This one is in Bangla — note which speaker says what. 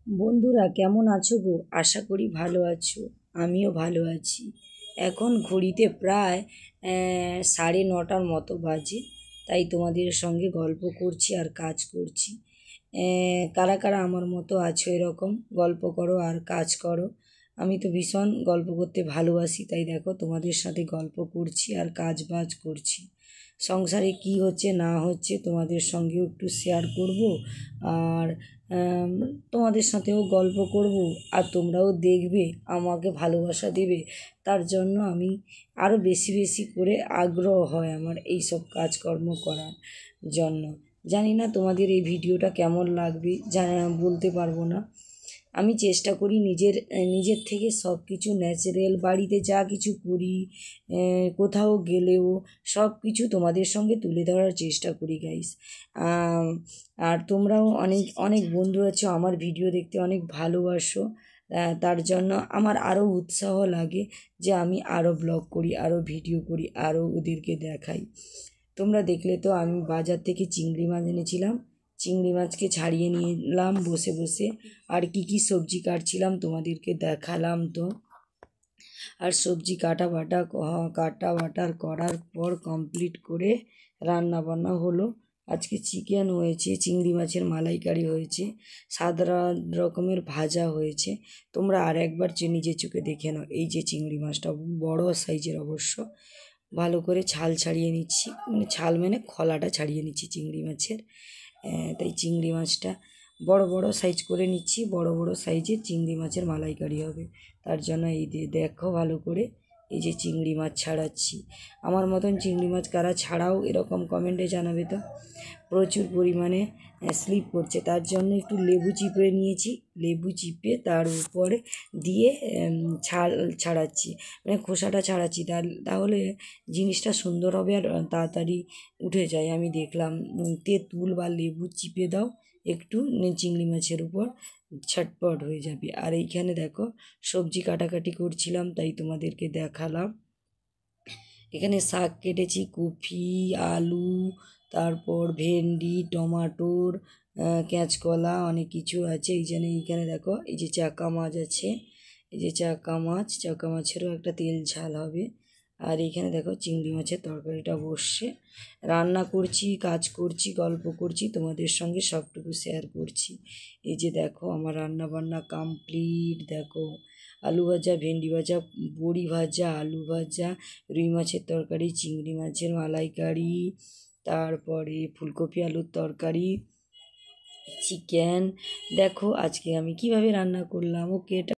Speaker 1: বন্ধুরা কেমন আছো গো? আশা করি ভালো আছো। আমিও ভালো আছি। এখন ঘড়িতে প্রায় 9:30 মতো বাজে। তাই তোমাদের সঙ্গে গল্প করছি আর কাজ করছি। কারা কারা আমার মতো আছো এরকম গল্প করো আর কাজ করো? আমি তো ভীষণ গল্প করতে ভালোবাসি, তাই দেখো তোমাদের সাথে গল্প করছি আর কাজ বাজ করছি। সংসারে কি হচ্ছে না হচ্ছে তোমাদের সঙ্গেও একটু শেয়ার করব। আর আম, তোমাদের সাথেও গল্প করব। আর তোমরাও দেখবে, আমাকে ভালোবাসা দেবে। তার জন্য আমি আরও বেশি বেশি করে আগ্রহ হয় আমার এই সব কাজকর্ম করার জন্য। জানি না তোমাদের এই ভিডিওটা কেমন লাগবে, বলতে পারবো না। আমি চেষ্টা করি নিজের থেকে সব কিছু ন্যাচারাল, বাড়িতে যা কিছু করি, কোথাও গেলেও সব কিছু তোমাদের সঙ্গে তুলে ধরার চেষ্টা করি গাইস। আর তোমরাও অনেক অনেক বন্ধু আছো আমার ভিডিও দেখতে অনেক ভালোবাসো। তার জন্য আমার আরও উৎসাহ লাগে যে আমি আরও ব্লগ করি, আরও ভিডিও করি, আরও ওদেরকে দেখাই। তোমরা দেখলে তো আমি বাজার থেকে চিংড়ি মাছ এনেছিলাম। চিংড়ি মাছকে ছাড়িয়ে নিলাম বসে বসে। আর কি সবজি কাটছিলাম তোমাদেরকে দেখালাম তো। আর সবজি কাটা বাটার করার পর কমপ্লিট করে রান্না বান্না হলো। আজকে চিকেন হয়েছে, চিংড়ি মাছের মালাইকারি হয়েছে, 7 রকমের ভাজা হয়েছে। তোমরা আর একবার নিজের চোখে দেখে নাও। এই যে চিংড়ি মাছটা বড় সাইজের অবশ্য, ভালো করে ছাল ছাড়িয়ে নিচ্ছি, মানে খোলাটা ছাড়িয়ে নিচ্ছি চিংড়ি মাছের। তাই চিংড়ি মাছটা বড় বড় সাইজ করে নিচ্ছি। বড় বড় সাইজের চিংড়ি মাছের মালাইকারি হবে। তার জন্য এই দেখো ভালো করে এই যে চিংড়ি মাছ ছাড়াচ্ছি। আমার মতন চিংড়ি মাছ কারা ছাড়াও এরকম কমেন্টে জানাবে তো। প্রচুর পরিমাণে স্লিপ করছে, তার জন্য একটু লেবু চিপে নিয়েছি। লেবু চিপে তার উপরে দিয়ে ছাড়াচ্ছি, মানে খোসাটা ছাড়াচ্ছি। তাহলে জিনিসটা সুন্দর হবে আর তাড়াতাড়ি উঠে যায়। আমি দেখলাম তেঁতুল বা লেবু চিপে দাও একটু, চিংড়ি মাছের উপর ছটপট হয়ে যাবে। আর এইখানে দেখো সবজি কাটাকাটি করছিলাম, তাই তোমাদেরকে দেখালাম। এখানে শাক কেটেছি, কপি, আলু, তারপর ভেন্ডি, টমাটোর, কাঁচকলা, অনেক কিছু আছে। এইখানে দেখো এই যে চাকা মাছ আছে। এই যে চাকা মাছেরও একটা তেল ঝাল হবে। আর এইখানে দেখো চিংড়ি মাছের তরকারিটা বসছে। রান্না করছি, কাজ করছি, গল্প করছি, তোমাদের সঙ্গে সবটুকু শেয়ার করছি। এই যে দেখো আমার রান্না বান্না কমপ্লিট। দেখো আলু ভাজা, ভেন্ডি ভাজা, বড়ি ভাজা, আলু ভাজা, রুই মাছের তরকারি, চিংড়ি মাছের মালাইকারি, তারপরে ফুলকপি আলুর তরকারি, চিকেন। দেখো আজকে আমি কিভাবে রান্না করলাম। ওকে।